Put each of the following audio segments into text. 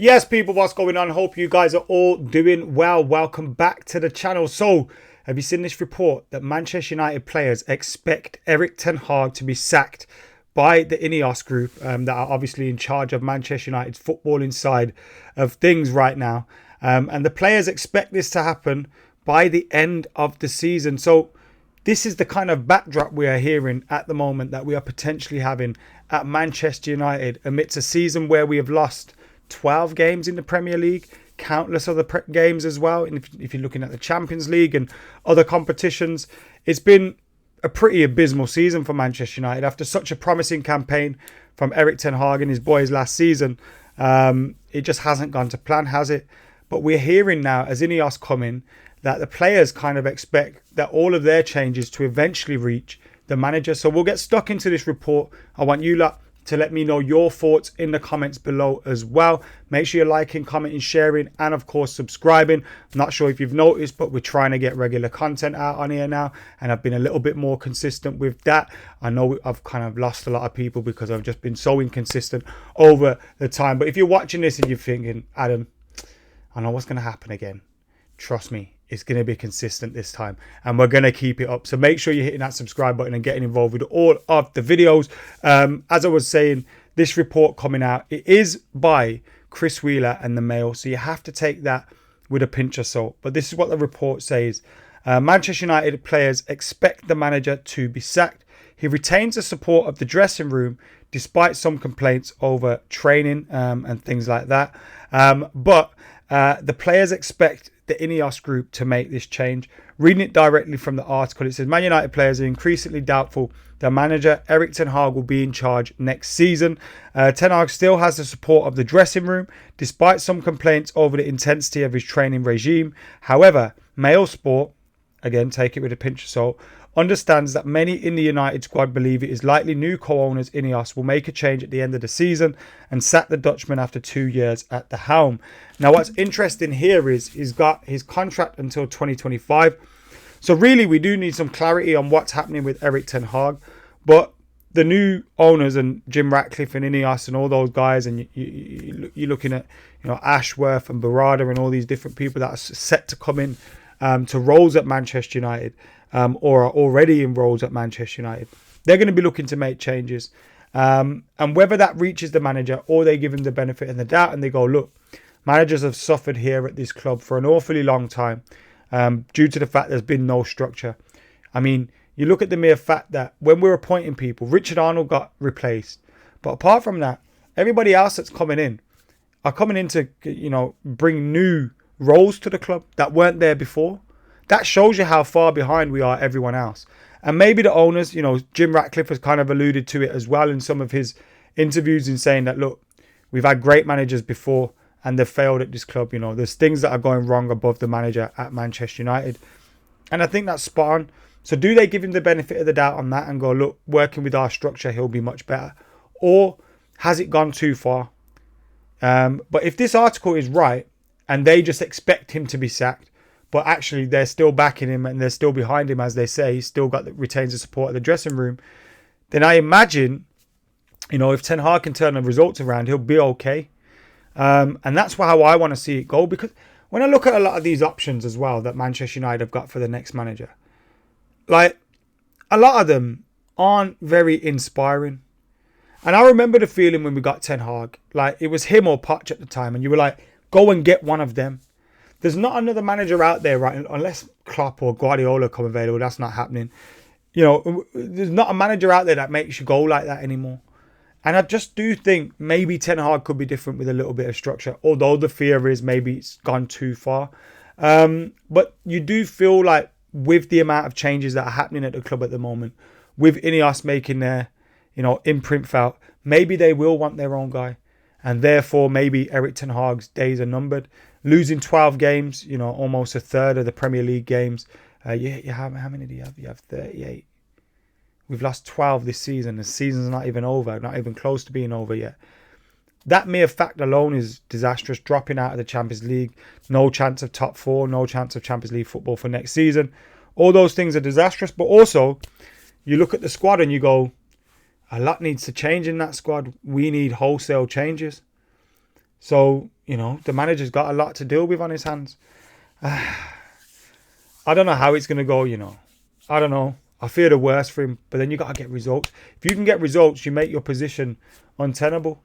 Yes, people, what's going on? Hope you guys are all doing well. Welcome back to the channel. So, have you seen this report that Manchester United players expect Erik Ten Hag to be sacked by the Ineos group that are obviously in charge of Manchester United's footballing side of things right now? And the players expect this to happen by the end of the season. So, this is the kind of backdrop we are hearing at the moment that we are potentially having at Manchester United amidst a season where we have lost 12 games in the Premier League, countless other games as well. And if you're looking at the Champions League and other competitions, it's been a pretty abysmal season for Manchester United after such a promising campaign from Erik Ten Hag and his boys last season. It just hasn't gone to plan, has it? But we're hearing now, as Ineos come in, that the players kind of expect that all of their changes to eventually reach the manager. So we'll get stuck into this report. I want you lot to let me know your thoughts in the comments below as well. Make sure you're liking, commenting, sharing, and of course subscribing. I'm not sure if you've noticed, but we're trying to get regular content out on here now, and I've been a little bit more consistent with that. I know I've kind of lost a lot of people because I've just been so inconsistent over the time. But if you're watching this and you're thinking, Adam, I know what's going to happen again, trust me, it's going to be consistent this time, and we're going to keep it up. So make sure you're hitting that subscribe button and getting involved with all of the videos. As I was saying, this report coming out, it is by Chris Wheeler and the Mail, so you have to take that with a pinch of salt. But this is what the report says. Manchester United players expect the manager to be sacked. He retains the support of the dressing room despite some complaints over training and things like that. But the players expect the Ineos group to make this change. Reading it directly from the article, it says Man United players are increasingly doubtful their manager Erik Ten Hag will be in charge next season. Ten Hag still has the support of the dressing room despite some complaints over the intensity of his training regime. However, Mail Sport, again take it with a pinch of salt, understands that many in the United squad believe it is likely new co-owners Ineos will make a change at the end of the season and sack the Dutchman after 2 years at the helm. Now, what's interesting here is he's got his contract until 2025. So really, we do need some clarity on what's happening with Erik Ten Hag. But the new owners and Jim Ratcliffe and Ineos and all those guys, and you're looking at Ashworth and Barada and all these different people that are set to come in to roles at Manchester United. Or are already in roles at Manchester United. They're going to be looking to make changes. And whether that reaches the manager or they give him the benefit of the doubt and they go, look, managers have suffered here at this club for an awfully long time due to the fact there's been no structure. I mean, you look at the mere fact that when we're appointing people, Richard Arnold got replaced. But apart from that, everybody else that's coming in are coming in to, bring new roles to the club that weren't there before. That shows you how far behind we are everyone else. And maybe the owners, Jim Ratcliffe has kind of alluded to it as well in some of his interviews in saying that, look, we've had great managers before and they've failed at this club. There's things that are going wrong above the manager at Manchester United. And I think that's spot on. So do they give him the benefit of the doubt on that and go, look, working with our structure, he'll be much better? Or has it gone too far? But if this article is right and they just expect him to be sacked, but actually they're still backing him and they're still behind him, as they say, he's still retains the support of the dressing room, then I imagine, if Ten Hag can turn the results around, he'll be okay. And that's how I want to see it go. Because when I look at a lot of these options as well that Manchester United have got for the next manager, like, a lot of them aren't very inspiring. And I remember the feeling when we got Ten Hag, like it was him or Poch at the time, and you were like, go and get one of them. There's not another manager out there, right? Unless Klopp or Guardiola come available, that's not happening. There's not a manager out there that makes you go like that anymore. And I just do think maybe Ten Hag could be different with a little bit of structure, although the fear is maybe it's gone too far. But you do feel like with the amount of changes that are happening at the club at the moment, with Ineos making their, imprint felt, maybe they will want their own guy. And therefore, maybe Erik Ten Hag's days are numbered. Losing 12 games, almost a third of the Premier League games. You have, how many do you have? You have 38. We've lost 12 this season. The season's not even over, not even close to being over yet. That mere fact alone is disastrous. Dropping out of the Champions League, no chance of top four, no chance of Champions League football for next season. All those things are disastrous. But also, you look at the squad and you go, a lot needs to change in that squad. We need wholesale changes. So, you know, the manager's got a lot to deal with on his hands. I don't know how it's going to go, you know. I don't know. I fear the worst for him, but then you got to get results. If you can get results, you make your position untenable.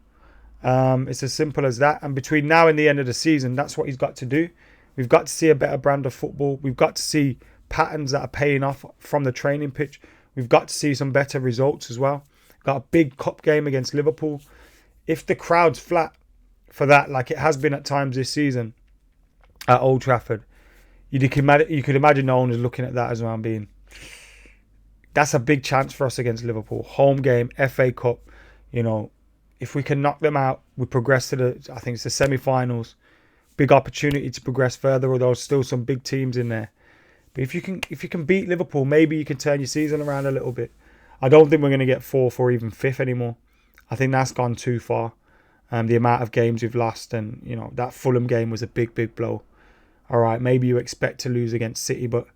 It's as simple as that. And between now and the end of the season, that's what he's got to do. We've got to see a better brand of football. We've got to see patterns that are paying off from the training pitch. We've got to see some better results as well. Got a big cup game against Liverpool. If the crowd's flat for that, like it has been at times this season at Old Trafford, you could imagine no one is looking at that as well and being, that's a big chance for us against Liverpool. Home game, FA Cup, you know, if we can knock them out, we progress to I think it's the semi-finals. Big opportunity to progress further, although there's still some big teams in there. But if you can beat Liverpool, maybe you can turn your season around a little bit. I don't think we're going to get fourth or even fifth anymore. I think that's gone too far. The amount of games we've lost, and you know that Fulham game was a big blow. All right, maybe you expect to lose against City, but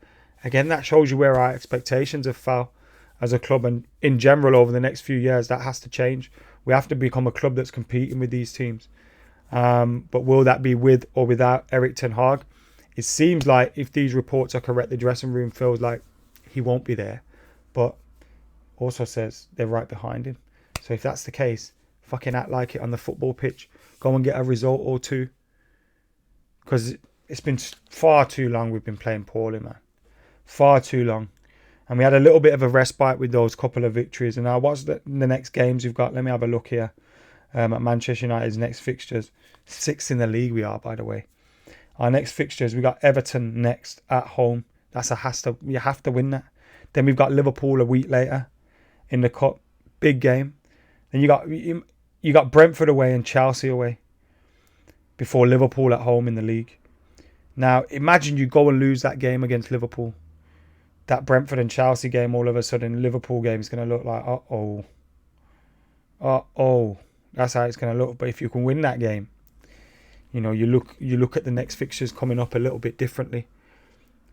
again, that shows you where our expectations have fell as a club, and in general over the next few years, that has to change. We have to become a club that's competing with these teams. But will that be with or without Erik Ten Hag? It seems like if these reports are correct, the dressing room feels like he won't be there, but also says they're right behind him. So if that's the case, fucking act like it on the football pitch. Go and get a result or two. Because it's been far too long we've been playing poorly, man. Far too long. And we had a little bit of a respite with those couple of victories. And now what's the next games we've got? Let me have a look here. At Manchester United's next fixtures. 6th in the league we are, by the way. Our next fixtures, we got Everton next at home. You have to win that. Then we've got Liverpool a week later in the cup. Big game. Then you got Brentford away and Chelsea away before Liverpool at home in the league. Now, imagine you go and lose that game against Liverpool. That Brentford and Chelsea game, all of a sudden, Liverpool game is going to look like, uh-oh. That's how it's going to look. But if you can win that game, you know, you look at the next fixtures coming up a little bit differently.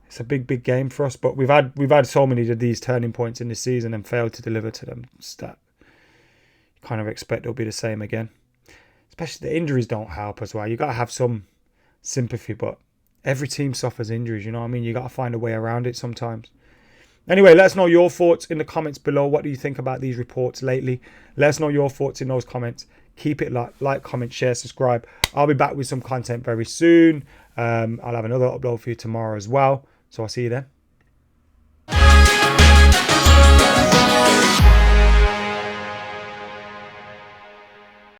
It's a big game for us. But we've had so many of these turning points in this season and failed to deliver to them. You kind of expect it'll be the same again. Especially the injuries don't help as well. You got to have some sympathy, but every team suffers injuries. You know what I mean? You got to find a way around it sometimes. Anyway, let us know your thoughts in the comments below. What do you think about these reports lately? Let us know your thoughts in those comments. Keep it like, comment, share, subscribe. I'll be back with some content very soon. I'll have another upload for you tomorrow as well. So I'll see you then.